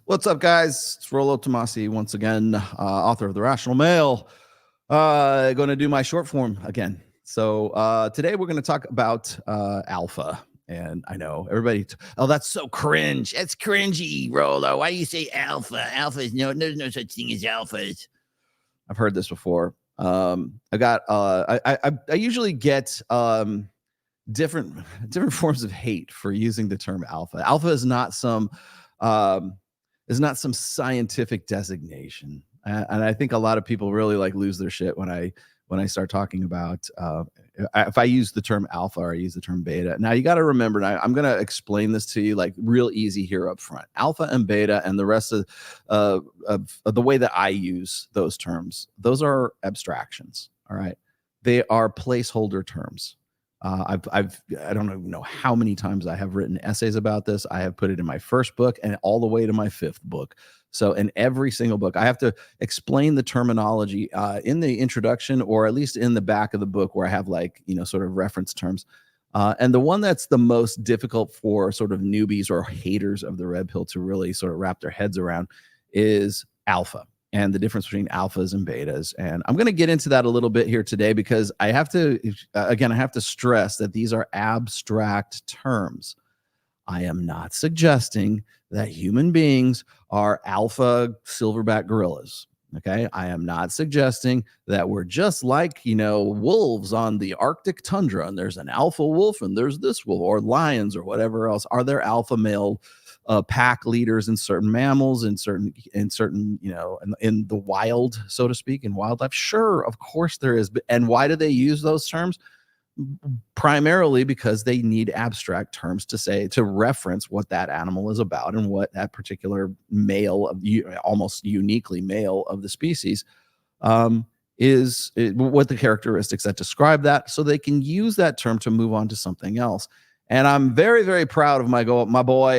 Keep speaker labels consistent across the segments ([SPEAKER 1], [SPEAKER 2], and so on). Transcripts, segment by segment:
[SPEAKER 1] What's up, guys? It's Rollo Tomasi once again, author of The Rational Male. Going to do my short form again. So today we're going to talk about alpha. And I know everybody, oh, that's so cringe. It's cringy, Rollo. Why do you say alpha? Alpha is there's no such thing as alphas. I've heard this before. I usually get different forms of hate for using the term alpha. Alpha is not some scientific designation, and I think a lot of people really lose their shit when I start talking about if I use the term alpha or I use the term beta. Now you got to remember, and I'm going to explain this to you real easy here up front. Alpha and beta and the rest of the way that I use those terms, those are abstractions. All right, they are placeholder terms. I don't even know how many times I have written essays about this. I have put it in my first book and all the way to my fifth book. So in every single book, I have to explain the terminology in the introduction, or at least in the back of the book, where I have sort of reference terms. And the one that's the most difficult for sort of newbies or haters of the red pill to really sort of wrap their heads around is alpha, and the difference between alphas and betas. And I'm going to get into that a little bit here today, because I have to, again, I have to stress that these are abstract terms. I am not suggesting that human beings are alpha silverback gorillas. Okay. I am not suggesting that we're just like, wolves on the Arctic tundra, and there's an alpha wolf and there's this wolf, or lions or whatever else. Are there alpha male pack leaders in certain mammals, in certain in the wild, so to speak, in wildlife? Sure, of course there is. And why do they use those terms? Primarily because they need abstract terms to reference what that animal is about and what that particular male, almost uniquely male of the species, is what the characteristics that describe that, so they can use that term to move on to something else. And I'm very, very proud of my boy,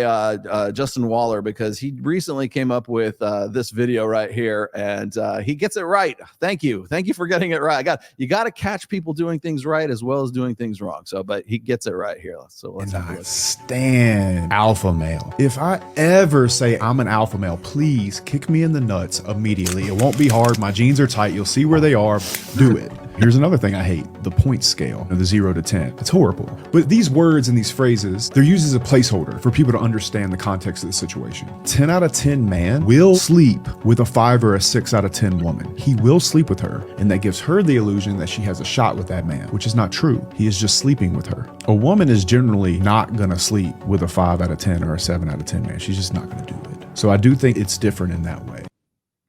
[SPEAKER 1] Justin Waller, because he recently came up with this video right here, and he gets it right. Thank you for getting it right. You got to catch people doing things right as well as doing things wrong. But he gets it right here. So let's have a look.
[SPEAKER 2] Stand alpha male. If I ever say I'm an alpha male, please kick me in the nuts immediately. It won't be hard. My jeans are tight. You'll see where they are. Do it. Here's another thing I hate: the point scale, the 0 to 10. It's horrible. But these words and these phrases, they're used as a placeholder for people to understand the context of the situation. 10 out of 10 man will sleep with a 5 or a 6 out of 10 woman. He will sleep with her, and that gives her the illusion that she has a shot with that man, which is not true. He is just sleeping with her. A woman is generally not gonna sleep with a 5 out of 10 or a 7 out of 10 man. She's just not gonna do it. So I do think it's different in that way.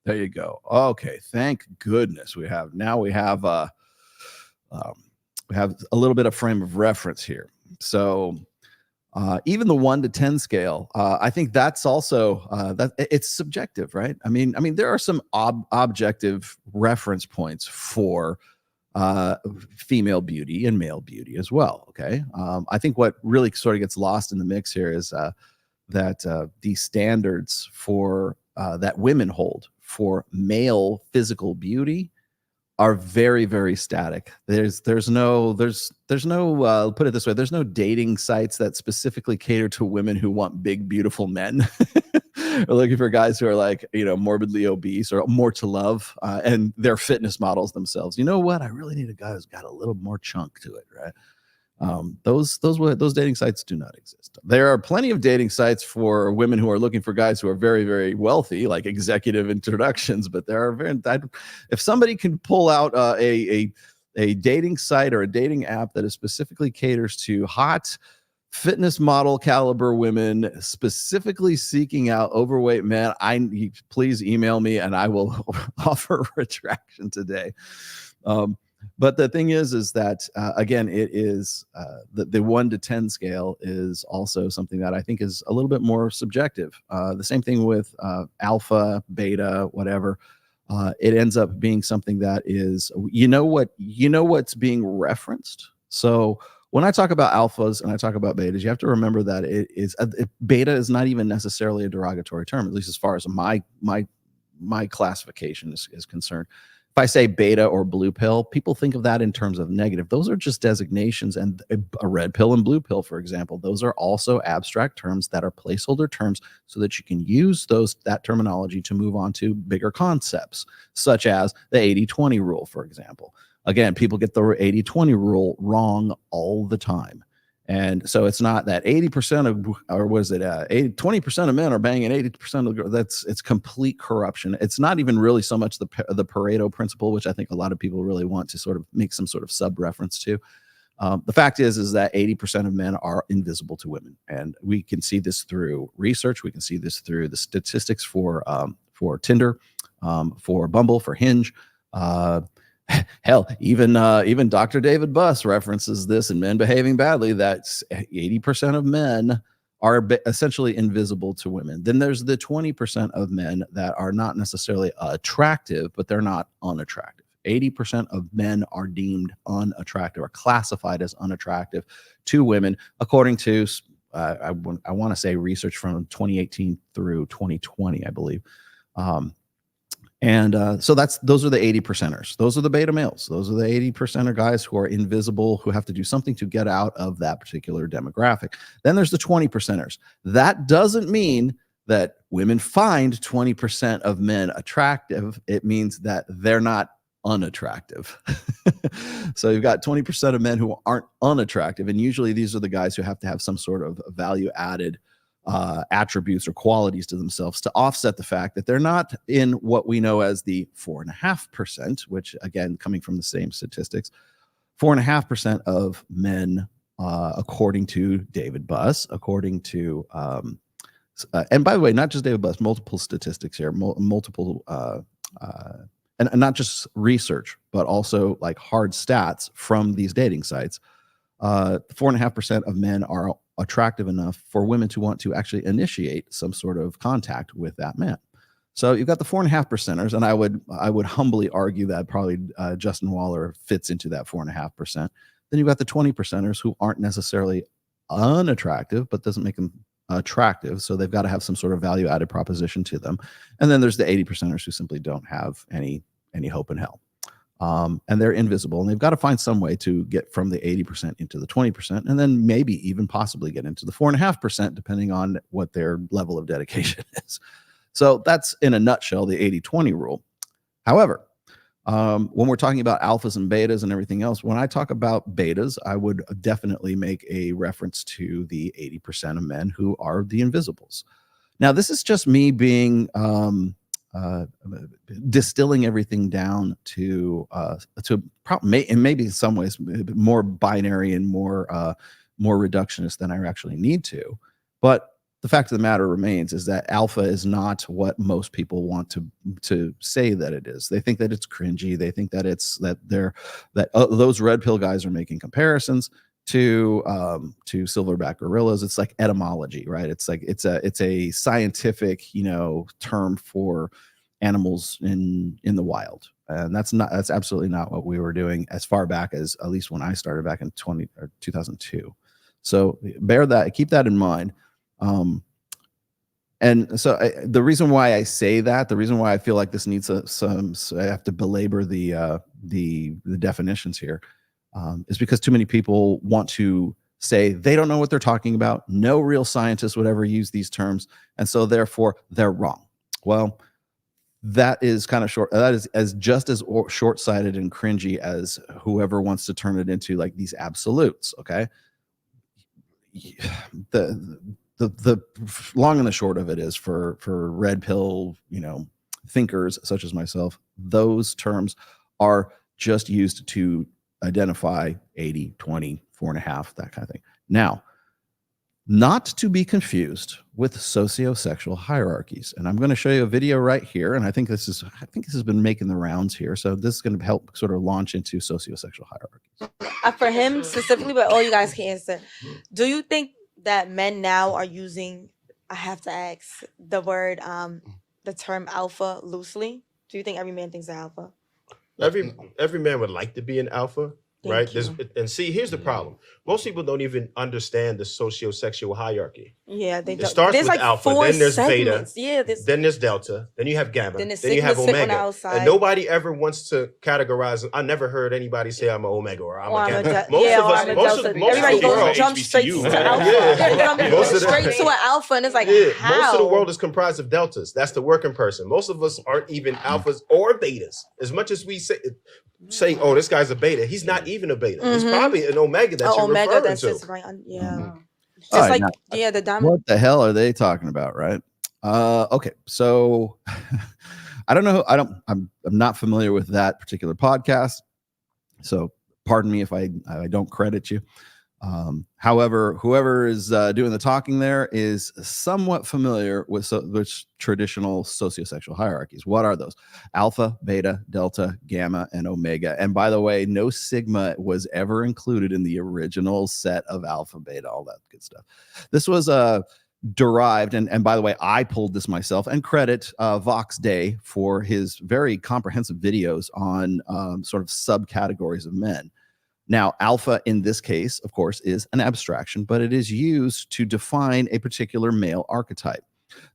[SPEAKER 1] There you go. Okay, thank goodness we have a little bit of frame of reference here. So even the 1 to 10 scale, I think that's also that it's subjective, right? I mean, there are some objective reference points for female beauty and male beauty as well. Okay, I think what really sort of gets lost in the mix here is that these standards for that women hold for male physical beauty are very, very static. There's no put it this way, there's no dating sites that specifically cater to women who want big, beautiful men or looking for guys who are morbidly obese or more to love, and they're fitness models themselves. You know what? I really need a guy who's got a little more chunk to it, right? Those dating sites do not exist. There are plenty of dating sites for women who are looking for guys who are very, very wealthy, like executive introductions. But there are if somebody can pull out a dating site or a dating app that is specifically caters to hot fitness model caliber women, specifically seeking out overweight men, please email me and I will offer retraction today. But the thing is that, again, it is the 1 to 10 scale is also something that I think is a little bit more subjective. The same thing with alpha, beta, whatever. It ends up being something that is, what's being referenced. So when I talk about alphas and I talk about betas, you have to remember that beta is not even necessarily a derogatory term, at least as far as my classification is concerned. if I say beta or blue pill, people think of that in terms of negative. Those are just designations. And a red pill and blue pill, for example, those are also abstract terms that are placeholder terms so that you can use that terminology to move on to bigger concepts, such as the 80-20 rule, for example. Again, people get the 80-20 rule wrong all the time. And so it's not that 80% of, or was it 20% of men are banging 80% of the girls. It's complete corruption. It's not even really so much the Pareto principle, which I think a lot of people really want to sort of make some sort of sub reference to. The fact is that 80% of men are invisible to women. And we can see this through research. We can see this through the statistics for Tinder, for Bumble, for Hinge. Hell, even Dr. David Buss references this in Men Behaving Badly, that 80% of men are essentially invisible to women. Then there's the 20% of men that are not necessarily attractive, but they're not unattractive. 80% of men are deemed unattractive or classified as unattractive to women, according to, I want to say research from 2018 through 2020, I believe. So those are the 80%ers. Those are the beta males. Those are the 80% of guys who are invisible, who have to do something to get out of that particular demographic. Then there's the 20%ers. That doesn't mean that women find 20% of men attractive. It means that they're not unattractive. So you've got 20% of men who aren't unattractive. And usually these are the guys who have to have some sort of value added attributes or qualities to themselves to offset the fact that they're not in what we know as the 4.5%, which, again, coming from the same statistics, 4.5% of men, according to David Buss, according to, and by the way, not just David Buss, multiple statistics here, multiple, and not just research, but also like hard stats from these dating sites. 4.5% of men are attractive enough for women to want to actually initiate some sort of contact with that man. So you've got the 4.5%ers, and I would humbly argue that probably Justin Waller fits into that 4.5%. Then you've got the 20%ers who aren't necessarily unattractive, but doesn't make them attractive. So they've got to have some sort of value added proposition to them. And then there's the 80%ers who simply don't have any hope in hell. And they're invisible, and they've got to find some way to get from the 80% into the 20%, and then maybe even possibly get into the 4.5%, depending on what their level of dedication is. So that's, in a nutshell, the 80-20 rule. However, when we're talking about alphas and betas and everything else, when I talk about betas, I would definitely make a reference to the 80% of men who are the invisibles. Now, this is just me being distilling everything down to maybe in some ways more binary and more reductionist than I actually need to. But the fact of the matter remains is that alpha is not what most people want to say that it is. They think that it's cringy. They think that those red pill guys are making comparisons to silverback gorillas. It's like etymology, right? It's like it's a scientific, term for animals in the wild. And that's absolutely not what we were doing as far back as, at least when I started back in 2002. So keep that in mind. And so the reason why I say that, the reason why I feel like this needs I have to belabor the definitions here, is because too many people want to say they don't know what they're talking about. No real scientist would ever use these terms, and so therefore they're wrong. Well, that is kind of short. That is just as short-sighted and cringy as whoever wants to turn it into like these absolutes. Okay, the long and the short of it is for red pill, thinkers such as myself, those terms are just used to identify 80, 20, 4.5, that kind of thing. Now, not to be confused with sociosexual hierarchies. And I'm going to show you a video right here. And I think this has been making the rounds here. So this is going to help sort of launch into sociosexual hierarchies.
[SPEAKER 3] For him specifically, but all you guys can answer. Do you think that men now are using, I have to ask, the word, the term alpha loosely? Do you think every man thinks they're alpha?
[SPEAKER 4] Every man would like to be an alpha, right? And see, here's the problem. Most people don't even understand the sociosexual hierarchy.
[SPEAKER 3] Yeah,
[SPEAKER 4] It starts
[SPEAKER 3] there's
[SPEAKER 4] with
[SPEAKER 3] like
[SPEAKER 4] alpha,
[SPEAKER 3] 4
[SPEAKER 4] then there's beta,
[SPEAKER 3] segments. Yeah,
[SPEAKER 4] then there's delta, then you have gamma,
[SPEAKER 3] then the
[SPEAKER 4] then you have
[SPEAKER 3] sigma sit on the
[SPEAKER 4] omega.
[SPEAKER 3] outside.
[SPEAKER 4] And nobody ever wants to categorize. I never heard anybody say I'm an omega or I'm
[SPEAKER 3] Or
[SPEAKER 4] a
[SPEAKER 3] I'm a
[SPEAKER 4] gamma.
[SPEAKER 3] de-
[SPEAKER 4] Most
[SPEAKER 3] yeah,
[SPEAKER 4] of
[SPEAKER 3] or
[SPEAKER 4] us,
[SPEAKER 3] I'm a
[SPEAKER 4] most
[SPEAKER 3] delta.
[SPEAKER 4] of most of
[SPEAKER 3] Everybody
[SPEAKER 4] the
[SPEAKER 3] goes
[SPEAKER 4] world,
[SPEAKER 3] jump straight
[SPEAKER 5] HBCU.
[SPEAKER 3] to
[SPEAKER 4] Yeah.
[SPEAKER 3] alpha.
[SPEAKER 4] Yeah.
[SPEAKER 3] They're jumping
[SPEAKER 4] Most of the-
[SPEAKER 3] straight to an alpha, and it's like,
[SPEAKER 4] yeah,
[SPEAKER 3] how?
[SPEAKER 4] most of the world is comprised of deltas. That's the working person. Most of us aren't even alphas or betas. As much as we say, oh, this guy's a beta, he's not even a beta. He's
[SPEAKER 3] Mhm.
[SPEAKER 4] probably an omega that
[SPEAKER 3] An
[SPEAKER 4] you're
[SPEAKER 3] omega
[SPEAKER 4] referring
[SPEAKER 3] that
[SPEAKER 4] to.
[SPEAKER 3] sits right on. Yeah,
[SPEAKER 1] Mhm.
[SPEAKER 3] just
[SPEAKER 1] All right,
[SPEAKER 3] like
[SPEAKER 1] now,
[SPEAKER 3] the diamond.
[SPEAKER 1] what the hell are they talking about, right? Okay, so I don't know. I'm not familiar with that particular podcast, so pardon me if I don't credit you. However, whoever is doing the talking there is somewhat familiar with traditional sociosexual hierarchies. What are those? Alpha, beta, delta, gamma, and omega. And by the way, no sigma was ever included in the original set of alpha, beta, all that good stuff. This was derived, and by the way, I pulled this myself, and credit Vox Day for his very comprehensive videos on sort of subcategories of men. Now, alpha in this case, of course, is an abstraction, but it is used to define a particular male archetype.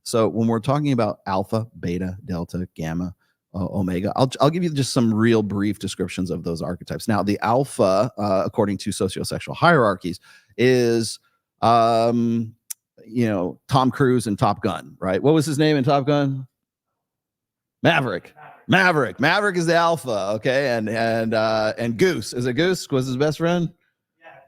[SPEAKER 1] So when we're talking about alpha, beta, delta, gamma, omega, I'll give you just some real brief descriptions of those archetypes. Now, the alpha, according to sociosexual hierarchies, is Tom Cruise in Top Gun, right? What was his name in Top Gun? Maverick is the alpha, okay, and Goose, is it Goose was his best friend?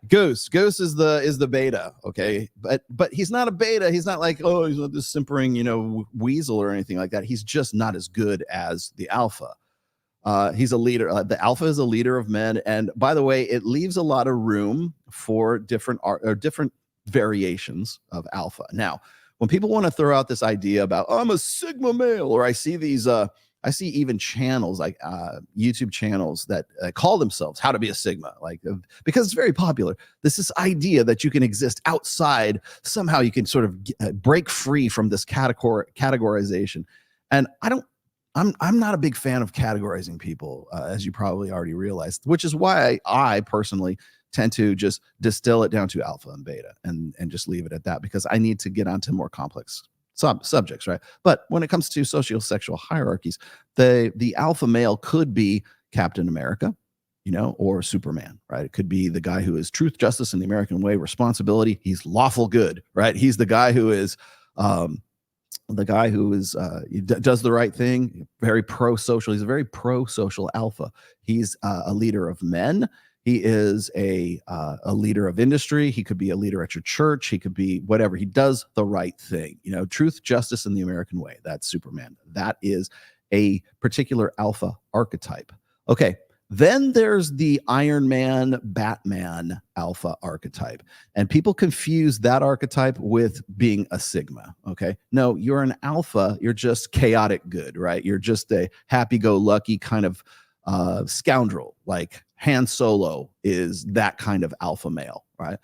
[SPEAKER 1] Goose is the beta, okay, but he's not a beta. He's not like, oh, he's not this simpering weasel or anything like that. He's just not as good as the alpha. He's a leader. The alpha is a leader of men, and by the way, it leaves a lot of room for different variations of alpha. Now, when people want to throw out this idea about, oh, I'm a sigma male, or I see these I see even channels like YouTube channels that call themselves How to Be a Sigma, because it's very popular. This idea that you can exist outside, somehow you can sort of break free from this categorization. And I'm not a big fan of categorizing people, as you probably already realized, which is why I personally tend to just distill it down to alpha and beta and just leave it at that, because I need to get onto more complex subjects, right? But when it comes to sociosexual hierarchies, the alpha male could be Captain America, or Superman, right? It could be the guy who is truth, justice, and the American way, responsibility. He's lawful good, right? He's the guy who is does the right thing, very pro-social. He's a very pro-social alpha. He's a leader of men. He is a leader of industry. He could be a leader at your church. He could be whatever. He does the right thing. Truth, justice, and the American way. That's Superman. That is a particular alpha archetype. Okay. Then there's the Iron Man, Batman alpha archetype. And people confuse that archetype with being a sigma. Okay. No, you're an alpha. You're just chaotic good, right? You're just a happy-go-lucky kind of scoundrel. Like Han Solo is that kind of alpha male, right?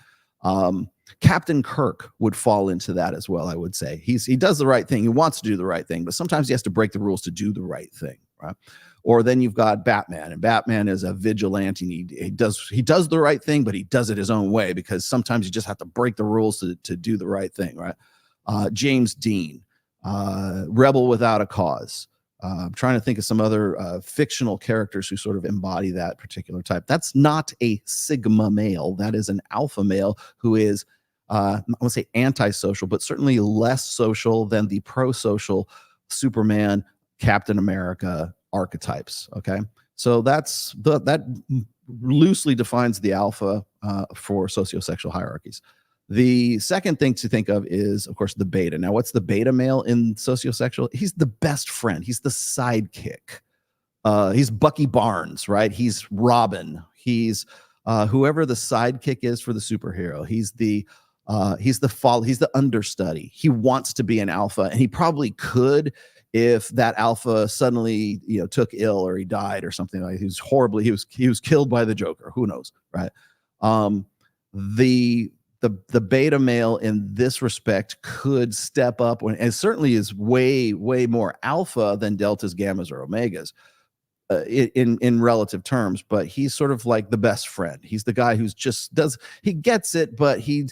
[SPEAKER 1] Captain Kirk would fall into that as well, I would say. He does the right thing. He wants to do the right thing, but sometimes he has to break the rules to do the right thing, right? Or then you've got Batman, and Batman is a vigilante. He does the right thing, but he does it his own way, because sometimes you just have to break the rules to do the right thing, right? James Dean, rebel without a cause. I'm trying to think of some other fictional characters who sort of embody that particular type. That's not a sigma male. That is an alpha male who is, I want to say antisocial, but certainly less social than the pro-social Superman, Captain America archetypes. Okay. So that loosely defines the alpha for sociosexual hierarchies. The second thing to think of is, of course, the beta. Now, what's the beta male in sociosexual? He's the best friend. He's the sidekick. He's Bucky Barnes, right? He's Robin. He's whoever the sidekick is for the superhero. He's the understudy. He wants to be an alpha, and he probably could if that alpha suddenly took ill or he died or something. Like he was killed by the Joker. Who knows, right? The beta male in this respect could step up and certainly is way more alpha than deltas, gammas, or omegas in relative terms. But he's sort of like the best friend. He's the guy who's he gets it, but he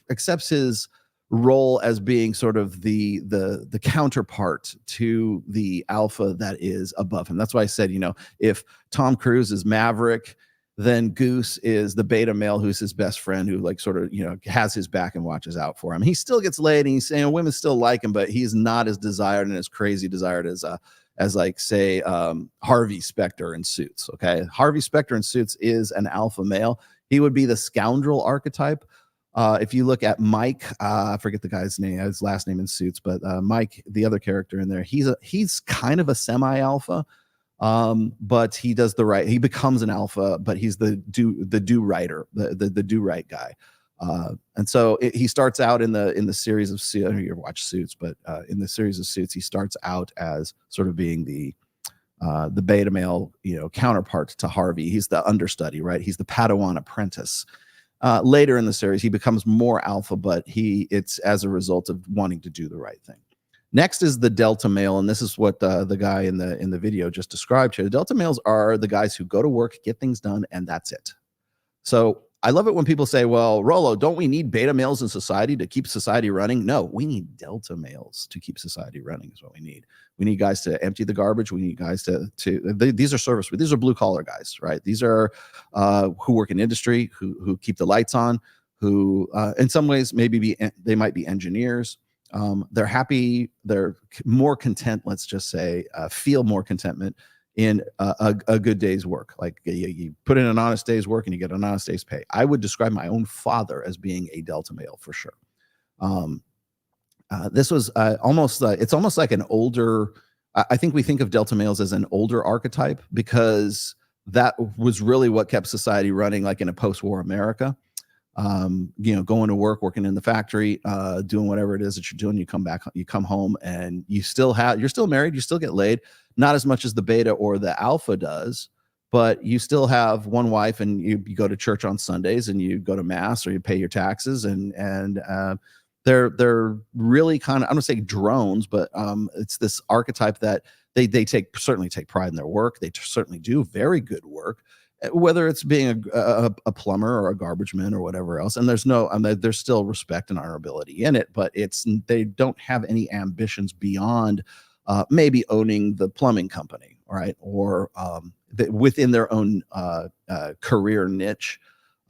[SPEAKER 1] accepts his role as being sort of the counterpart to the alpha that is above him. That's why I said, if Tom Cruise is Maverick, then Goose is the beta male who's his best friend, who like sort of has his back and watches out for him. He still gets laid, and he's saying women still like him, but he's not as desired and as crazy desired as like say Harvey Specter in Suits. Okay, Harvey Specter in Suits is an alpha male. He would be the scoundrel archetype. If you look at Mike, I forget the guy's name, his last name in Suits, but Mike, the other character in there, he's kind of a semi-alpha, but he does the right. He becomes an alpha, but he's the do-righter, the do-right guy. And so he starts out in the series of Suits. I don't know if you watch Suits, but in the series of Suits, he starts out as sort of being the beta male, counterpart to Harvey. He's the understudy, right? He's the Padawan apprentice. Later in the series, he becomes more alpha, but it's as a result of wanting to do the right thing. Next is the delta male, and this is what the guy in the video just described here. The delta males are the guys who go to work, get things done, and that's it. So I love it when people say, well, Rolo, don't we need beta males in society to keep society running? No, we need delta males to keep society running is what we need. We need guys to empty the garbage. We need guys these are service, these are blue collar guys, right? These are who work in industry, who keep the lights on, who in some ways they might be engineers. They're happy, they're more content, let's just say, feel more contentment in a good day's work. Like you put in an honest day's work and you get an honest day's pay. I would describe my own father as being a delta male for sure. This was it's almost like an older, I think we think of delta males as an older archetype because that was really what kept society running, like in a post-war America. Going to work, working in the factory, doing whatever it is that you're doing. You come back, you come home, and you're still married, you still get laid, not as much as the beta or the alpha does, but you still have one wife, and you go to church on Sundays, and you go to mass, or you pay your taxes, and they're really kind of, I'm gonna say drones, but it's this archetype that they certainly take pride in their work. They certainly do very good work, whether it's being a plumber or a garbage man or whatever else. And there's still respect and honorability in it, but they don't have any ambitions beyond maybe owning the plumbing company, right? Or within their own career niche.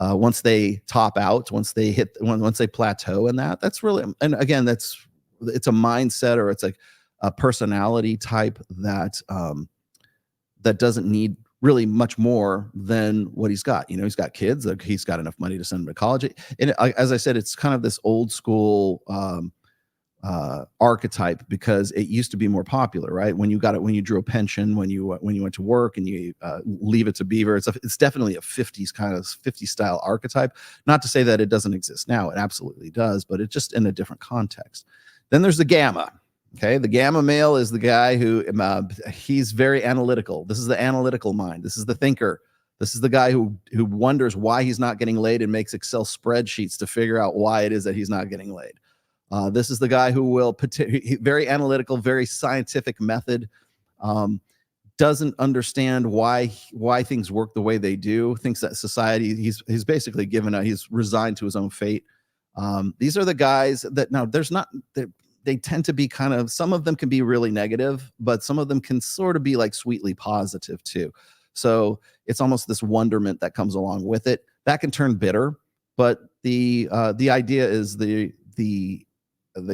[SPEAKER 1] Once they top out, once they plateau in that's really, and again, it's a mindset, or it's like a personality type that doesn't need really much more than what he's got. He's got kids, he's got enough money to send them to college. And as I said, it's kind of this old school archetype because it used to be more popular, right? When you drew a pension, when you went to work and you leave it to beaver, it's definitely a 50s style archetype. Not to say that it doesn't exist now, it absolutely does, but it's just in a different context. Then there's the gamma. Okay, the gamma male is the guy who he's very analytical. This is the analytical mind. This is the thinker. This is the guy who wonders why he's not getting laid and makes Excel spreadsheets to figure out why it is that he's not getting laid. This is the guy who will very analytical, very scientific method. Doesn't understand why things work the way they do. Thinks that society, he's basically given up. He's resigned to his own fate. These are the guys that now they tend to be kind of, some of them can be really negative, but some of them can sort of be like sweetly positive too. So it's almost this wonderment that comes along with it that can turn bitter. But the idea is the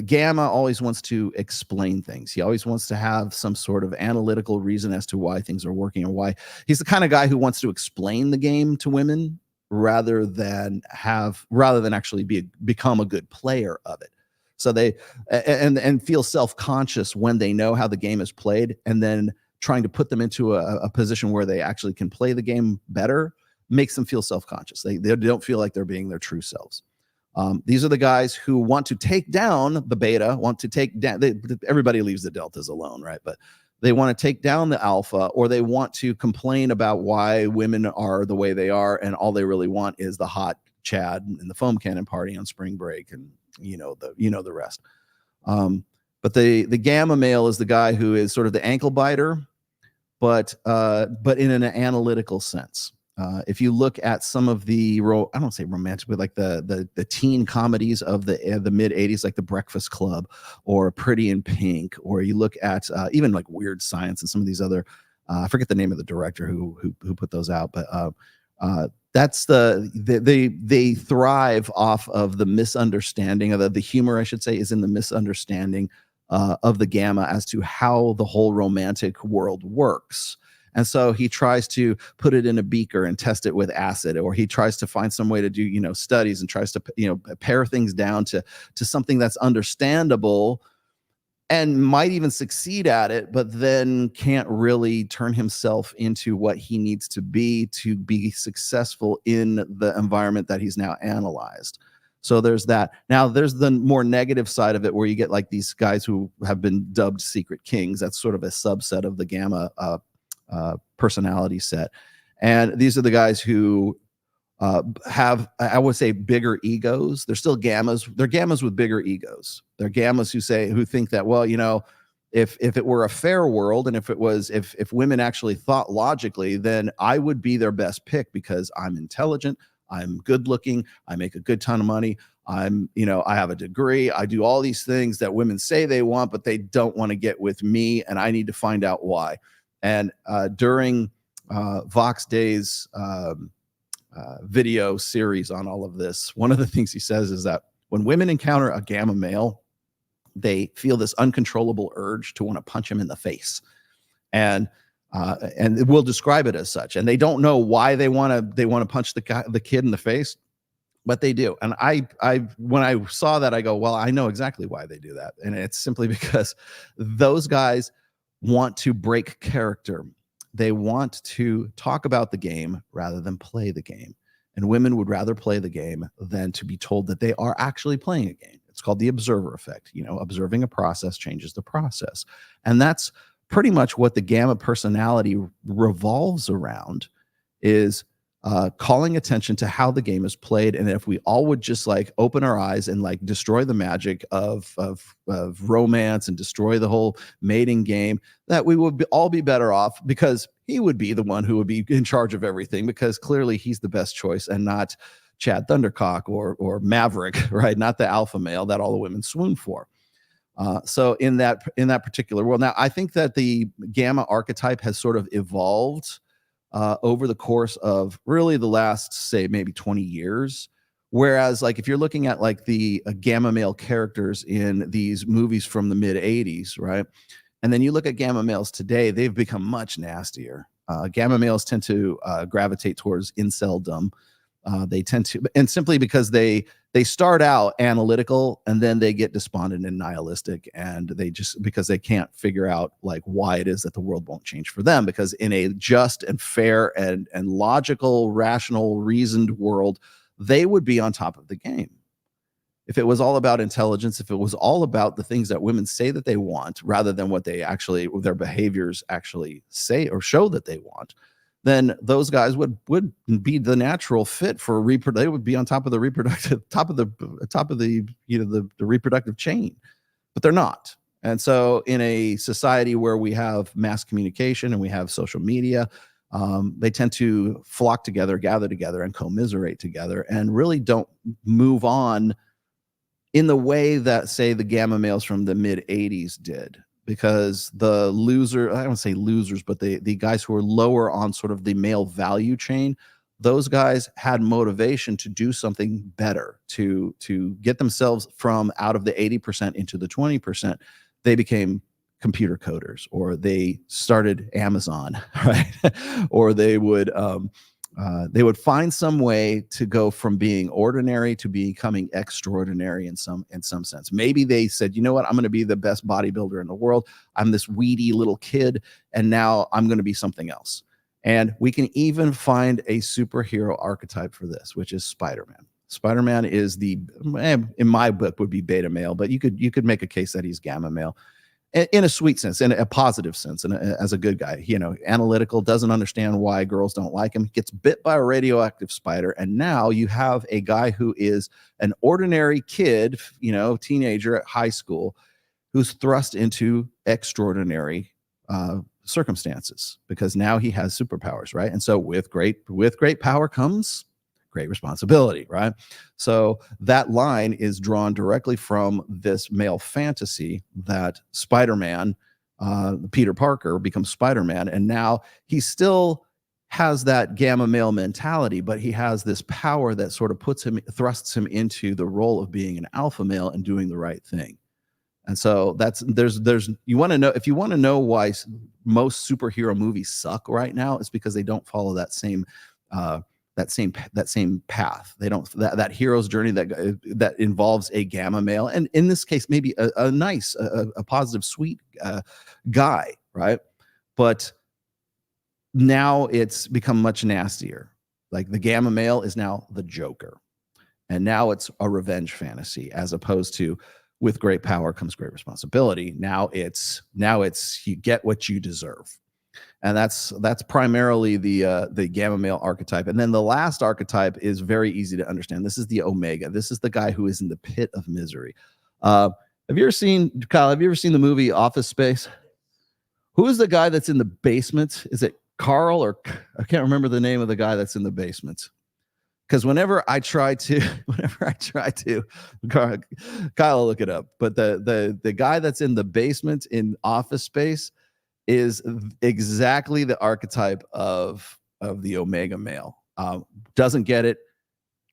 [SPEAKER 1] gamma always wants to explain things. He always wants to have some sort of analytical reason as to why things are working, or why he's the kind of guy who wants to explain the game to women rather than actually become a good player of it. So they and feel self-conscious when they know how the game is played, and then trying to put them into a position where they actually can play the game better makes them feel self-conscious. They don't feel like they're being their true selves. These are the guys who want to take down the beta, everybody leaves the deltas alone, right? But they want to take down the alpha, or they want to complain about why women are the way they are, and all they really want is the hot Chad and the foam cannon party on spring break, and the rest. But the gamma male is the guy who is sort of the ankle biter, but in an analytical sense. If you look at some of the I don't say romantic, but like the teen comedies of the mid 80s, like The Breakfast Club or Pretty in Pink, or you look at even like Weird Science and some of these other I forget the name of the director who put those out, but that's they thrive off of the misunderstanding of the humor, I should say, is in the misunderstanding of the gamma as to how the whole romantic world works. And so he tries to put it in a beaker and test it with acid, or he tries to find some way to do, studies and tries to, pare things down to something that's understandable and might even succeed at it, but then can't really turn himself into what he needs to be successful in the environment that he's now analyzed. So there's that. Now there's the more negative side of it where you get like these guys who have been dubbed secret kings. That's sort of a subset of the gamma personality set. And these are the guys who have, I would say, bigger egos. They're still gammas. They're gammas with bigger egos. They're gammas who think that, well, if it were a fair world, and if women actually thought logically, then I would be their best pick because I'm intelligent, I'm good looking, I make a good ton of money, I have a degree, I do all these things that women say they want, but they don't want to get with me, and I need to find out why. And during Vox Day's video series on all of this, one of the things he says is that when women encounter a gamma male, they feel this uncontrollable urge to want to punch him in the face, and we'll describe it as such. And they don't know why they want to punch the kid in the face, but they do. And I when I saw that, I go, well, I know exactly why they do that, and it's simply because those guys want to break character. They want to talk about the game rather than play the game. And women would rather play the game than to be told that they are actually playing a game. It's called the observer effect. Observing a process changes the process. And that's pretty much what the gamma personality revolves around, is calling attention to how the game is played. And if we all would just like open our eyes and like destroy the magic of romance and destroy the whole mating game, that we would all be better off, because he would be the one who would be in charge of everything, because clearly he's the best choice and not Chad Thundercock or Maverick, right? Not the alpha male that all the women swoon for. So in that particular world, now I think that the gamma archetype has sort of evolved over the course of really the last, say, maybe 20 years. Whereas, like, if you're looking at like the gamma male characters in these movies from the mid 80s, right? And then you look at gamma males today, they've become much nastier. Gamma males tend to gravitate towards inceldom. They tend to, and simply because they start out analytical and then they get despondent and nihilistic, and because they can't figure out like why it is that the world won't change for them, because in a just and fair and logical, rational, reasoned world, they would be on top of the game. If it was all about intelligence, if it was all about the things that women say that they want rather than what their behaviors actually say or show that they want, then those guys would be the natural fit for they would be on top of the reproductive the reproductive chain, but they're not. And so in a society where we have mass communication and we have social media, they tend to flock together, gather together, and commiserate together, and really don't move on in the way that, say, the gamma males from the mid 80s did. Because the I don't say losers, but the guys who are lower on sort of the male value chain, those guys had motivation to do something better, to get themselves from out of the 80% into the 20%. They became computer coders, or they started Amazon, right? Or they would find some way to go from being ordinary to becoming extraordinary in some sense. Maybe they said, you know what, I'm going to be the best bodybuilder in the world. I'm this weedy little kid, and now I'm going to be something else. And we can even find a superhero archetype for this, which is Spider-Man. Spider-Man is in my book, would be beta male, but you could make a case that he's gamma male. In a sweet sense, in a positive sense, and as a good guy, analytical, doesn't understand why girls don't like him, gets bit by a radioactive spider, and now you have a guy who is an ordinary kid, teenager at high school, who's thrust into extraordinary circumstances, because now he has superpowers, right? And so with great power comes great responsibility, right? So that line is drawn directly from this male fantasy that Spider-Man, Peter Parker becomes Spider-Man, and now he still has that gamma male mentality, but he has this power that sort of thrusts him into the role of being an alpha male and doing the right thing. And so you want to know, if you want to know why most superhero movies suck right now, it's because they don't follow that same path. They don't, that hero's journey that involves a gamma male, and in this case maybe a nice, a positive, sweet guy, right? But now it's become much nastier. Like the gamma male is now the Joker, and now it's a revenge fantasy, as opposed to with great power comes great responsibility. Now it's you get what you deserve. And that's primarily the gamma male archetype. And then the last archetype is very easy to understand. This is the Omega. This is the guy who is in the pit of misery. Have you ever seen, Kyle, have you ever seen the movie Office Space? Who is the guy that's in the basement? Is it Carl, or I can't remember the name of the guy that's in the basement? Because whenever I try to, Kyle will look it up. But the guy that's in the basement in Office Space is exactly the archetype of the Omega male. Doesn't get it,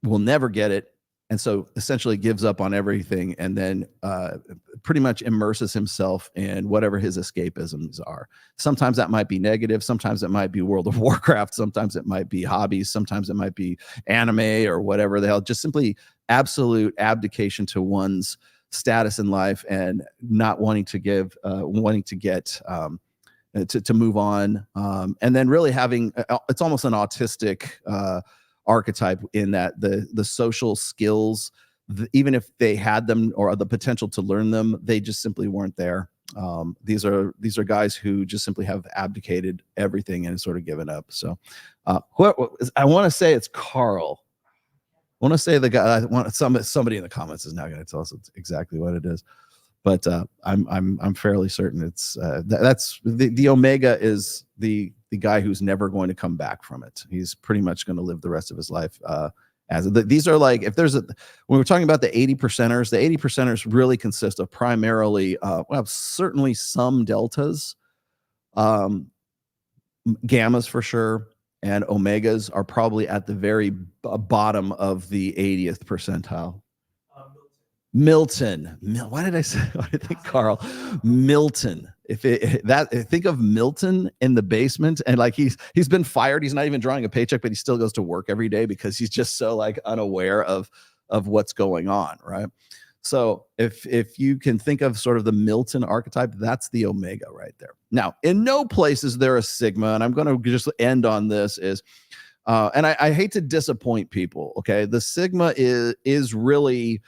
[SPEAKER 1] will never get it, and so essentially gives up on everything, and then pretty much immerses himself in whatever his escapisms are. Sometimes that might be negative, sometimes it might be World of Warcraft, sometimes it might be hobbies, sometimes it might be anime or whatever the hell. Just simply absolute abdication to one's status in life and not wanting to get to move on, and then really having it's almost an autistic archetype, in that the social skills, even if they had them or the potential to learn them, they just simply weren't there. These are guys who just simply have abdicated everything and sort of given up. So I want to say it's Carl. I want to say the guy. Somebody in the comments is now going to tell us exactly what it is. But I'm fairly certain it's that's the Omega is the guy who's never going to come back from it. He's pretty much going to live the rest of his life these are like, if there's when we're talking about the 80%ers, the 80%ers really consist of primarily certainly some deltas, gammas for sure, and omegas are probably at the very bottom of the 80th percentile. Milton. Why did I think Carl? Milton. Think of Milton in the basement, and like he's been fired. He's not even drawing a paycheck, but he still goes to work every day because he's just so like unaware of what's going on, right? So if you can think of sort of the Milton archetype, that's the Omega right there. Now, in no place is there a Sigma, and I'm going to just end on this is, and I hate to disappoint people. Okay, the Sigma is really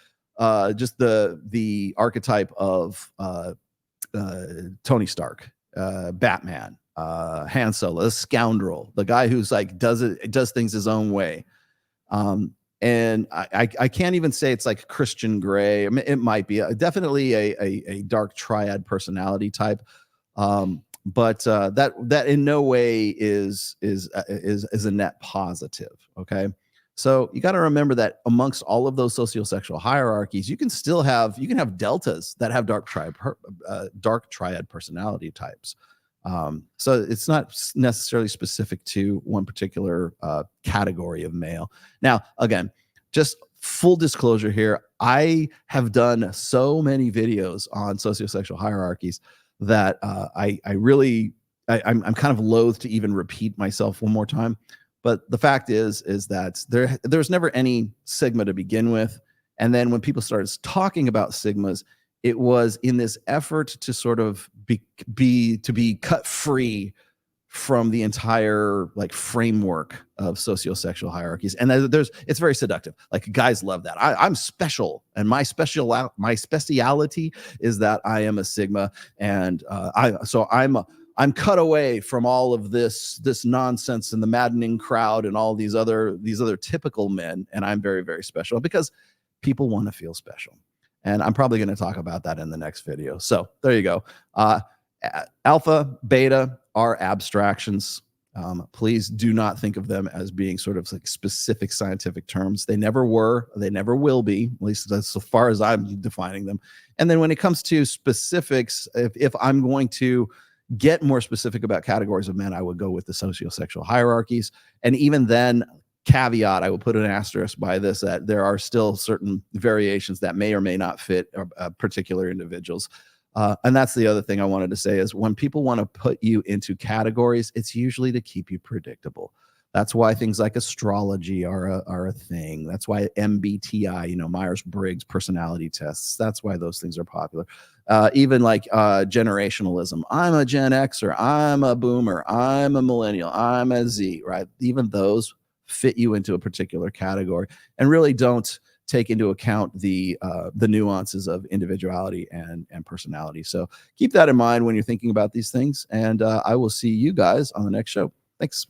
[SPEAKER 1] just the archetype of Tony Stark, Batman, Han Solo, the scoundrel, the guy who's like does things his own way. And I can't even say it's like Christian Grey. I mean, it might be definitely a dark triad personality type, but that in no way is a net positive. Okay. So you got to remember that amongst all of those sociosexual hierarchies, you can have deltas that have dark triad personality types. So it's not necessarily specific to one particular category of male. Now, again, just full disclosure here, I have done so many videos on sociosexual hierarchies that I'm kind of loath to even repeat myself one more time. But the fact is that there's never any Sigma to begin with. And then when people started talking about Sigmas, it was in this effort to sort of be cut free from the entire like framework of sociosexual hierarchies. And it's very seductive. Like guys love that. I'm special, and my speciality is that I am a Sigma, and I'm cut away from all of this nonsense and the maddening crowd and all these other typical men, and I'm very, very special because people want to feel special. And I'm probably going to talk about that in the next video. So there you go. Alpha, beta, are abstractions. Please do not think of them as being sort of like specific scientific terms. They never were, they never will be, at least that's so far as I'm defining them. And then when it comes to specifics, if I'm going to get more specific about categories of men, I would go with the sociosexual hierarchies. And even then, caveat, I will put an asterisk by this, that there are still certain variations that may or may not fit particular individuals. And that's the other thing I wanted to say is when people want to put you into categories, it's usually to keep you predictable. That's why things like astrology are a thing. That's why MBTI, Myers-Briggs personality tests, that's why those things are popular. Even like generationalism. I'm a Gen Xer, I'm a boomer, I'm a millennial, I'm a Z, right? Even those fit you into a particular category and really don't take into account the nuances of individuality and personality. So keep that in mind when you're thinking about these things. And I will see you guys on the next show. Thanks.